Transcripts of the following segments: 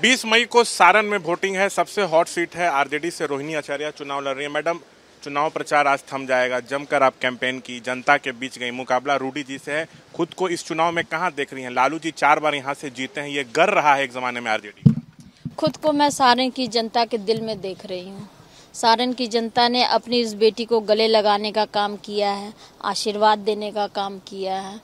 20 मई को सारण में वोटिंग है। सबसे हॉट सीट है। आरजेडी से रोहिणी आचार्य चुनाव लड़ रही है। मैडम, चुनाव प्रचार आज थम जाएगा, जमकर आप कैंपेन की, जनता के बीच गई, मुकाबला रूडी जी से है। खुद को इस चुनाव में कहां देख रही हैं? लालू जी 4 बार यहां से जीते हैं, ये गर्व रहा है एक जमाने में आरजेडी का। खुद को मैं सारण की जनता के दिल में देख रही हूँ। सारण की जनता ने अपनी इस बेटी को गले लगाने का काम किया है, आशीर्वाद देने का काम किया है।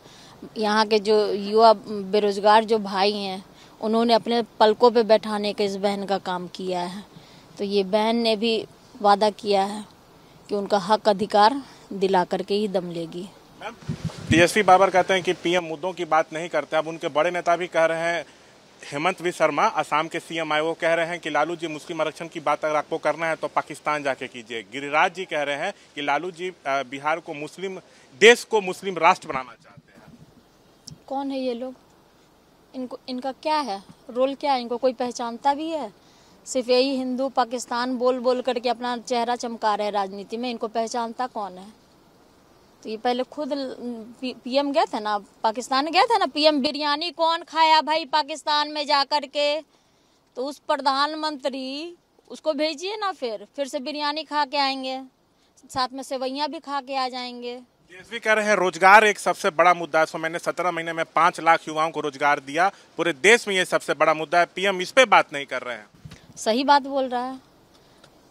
यहाँ के जो युवा बेरोजगार जो भाई हैं, उन्होंने अपने पलकों पे बैठाने का इस बहन का काम किया है। तो ये बहन ने भी वादा किया है कि उनका हक अधिकार दिला करके ही दम लेगी। तेजस्वी बाबर कहते हैं कि पीएम मुद्दों की बात नहीं करते। अब उनके बड़े नेता भी कह रहे हैं, हेमंत विश्व शर्मा असम के सीएम आए, वो कह रहे हैं कि लालू जी मुस्लिम आरक्षण की बात अगर आपको करना है तो पाकिस्तान जाके कीजिए। गिरिराज जी कह रहे हैं कि लालू जी बिहार को मुस्लिम देश को मुस्लिम राष्ट्र बनाना चाहते हैं। कौन है ये लोग? इनका क्या है, रोल क्या है? इनको कोई पहचानता भी है? सिर्फ यही हिंदू पाकिस्तान बोल बोल करके अपना चेहरा चमका रहे हैं राजनीति में। इनको पहचानता कौन है? तो ये पहले खुद पीएम गए थे ना, पाकिस्तान गए थे ना पीएम। बिरयानी कौन खाया भाई पाकिस्तान में जा कर के? तो उस प्रधानमंत्री उसको भेजिए ना, फिर से बिरयानी खा के आएंगे, साथ में सेवइयाँ भी खा के आ जाएंगे। तेजस्वी कह रहे हैं रोजगार एक सबसे बड़ा मुद्दा है। सो मैंने 17 महीने में 5 लाख युवाओं को रोजगार दिया, पूरे देश में ये सबसे बड़ा मुद्दा है। पीएम इस पे बात नहीं कर रहे हैं। सही बात बोल रहा है।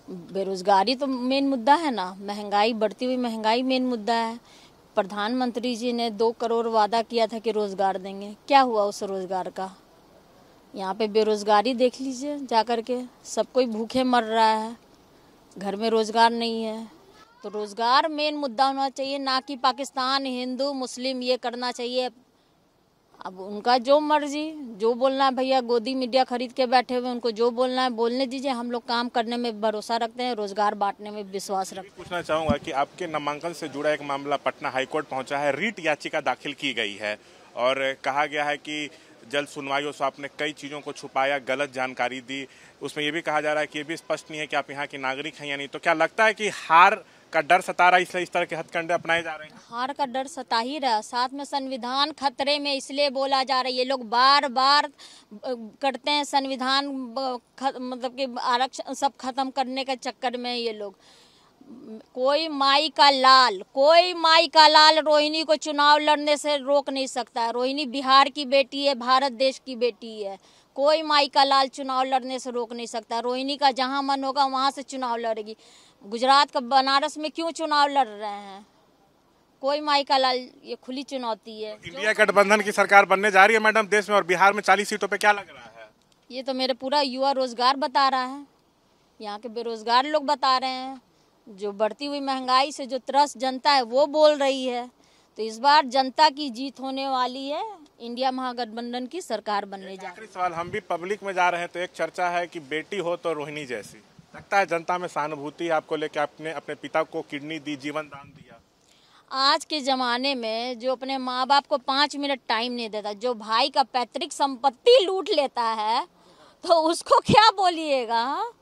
बेरोजगारी तो मेन मुद्दा है ना, महंगाई, बढ़ती हुई महंगाई मेन मुद्दा है। प्रधानमंत्री जी ने 2 करोड़ वादा किया था कि रोजगार देंगे। क्या हुआ उस रोजगार का? यहाँ पे बेरोजगारी देख लीजिए जा कर के, सब कोई भूखे मर रहा है, घर में रोजगार नहीं है। तो रोजगार मेन मुद्दा होना चाहिए, ना कि पाकिस्तान हिंदू मुस्लिम ये करना चाहिए। अब उनका जो मर्जी, जो बोलना है भैया, गोदी मीडिया खरीद के बैठे हुए, उनको जो बोलना है बोलने दीजिए। हम लोग काम करने में भरोसा रखते हैं, रोजगार बांटने में विश्वास रखते हैं। पूछना चाहूंगा कि आपके नामांकन से जुड़ा एक मामला पटना हाईकोर्ट पहुंचा है। रीट याचिका दाखिल की गई है और कहा गया है कि जल्द सुनवाई हो। सो आपने कई चीजों को छुपाया, गलत जानकारी दी। उसमें यह भी कहा जा रहा है कि ये भी स्पष्ट नहीं है कि आप यहाँ के नागरिक हैं या नहीं। तो क्या लगता है कि हार का डर सता रहा है, इसलिए इस तरह के हथकंडे अपनाए जा रहे हैं? हार का डर सता ही रहा, साथ में संविधान खतरे में इसलिए बोला जा रहा है। ये लोग बार बार करते हैं संविधान मतलब कि आरक्षण सब खत्म करने के चक्कर में ये लोग। कोई माई का लाल रोहिणी को चुनाव लड़ने से रोक नहीं सकता है। रोहिणी बिहार की बेटी है, भारत देश की बेटी है। कोई माई का लाल चुनाव लड़ने से रोक नहीं सकता। रोहिणी का जहां मन होगा वहां से चुनाव लड़ेगी। गुजरात का बनारस में क्यों चुनाव लड़ रहे हैं? कोई माई का लाल, ये खुली चुनौती है। इंडिया गठबंधन की सरकार बनने जा रही है मैडम देश में, और बिहार में 40 सीटों पे क्या लग रहा है? ये तो मेरे पूरा युवा रोजगार बता रहा है, यहाँ के बेरोजगार लोग बता रहे हैं। जो बढ़ती हुई महंगाई से जो त्रस्त जनता है वो बोल रही है। तो इस बार जनता की जीत होने वाली है, इंडिया महागठबंधन की सरकार बनने जा रही है। सवाल, हम भी पब्लिक में जा रहे हैं तो एक चर्चा है कि बेटी हो तो रोहिणी जैसी। लगता है जनता में सहानुभूति आपको लेकर, आपने अपने पिता को किडनी दी, जीवन दान दिया। आज के ज़माने में जो अपने माँ बाप को 5 मिनट टाइम नहीं देता, जो भाई का पैतृक संपत्ति लूट लेता है, तो उसको क्या बोलिएगा?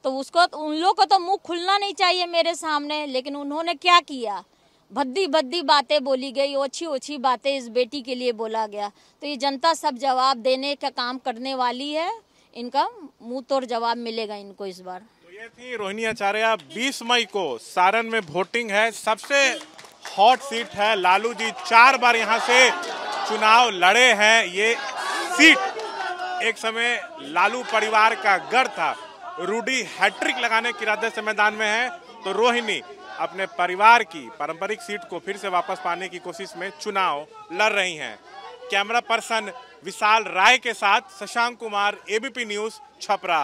तो उसको, उन लोग को तो मुंह खुलना नहीं चाहिए मेरे सामने। लेकिन उन्होंने क्या किया? भद्दी भद्दी बातें बोली गई, ओछी ओछी बातें इस बेटी के लिए बोला गया। तो ये जनता सब जवाब देने का काम करने वाली है। इनका मुंह तोड़ जवाब मिलेगा इनको इस बार। तो ये थी रोहिणी आचार्य। 20 मई को सारण में वोटिंग है, सबसे हॉट सीट है। लालू जी 4 बार यहाँ से चुनाव लड़े हैं। ये सीट एक समय लालू परिवार का गढ़ था। रूडी हैट्रिक लगाने के इरादे से मैदान में है, तो रोहिणी अपने परिवार की पारंपरिक सीट को फिर से वापस पाने की कोशिश में चुनाव लड़ रही हैं। कैमरा पर्सन विशाल राय के साथ शशांक कुमार, एबीपी न्यूज़, छपरा।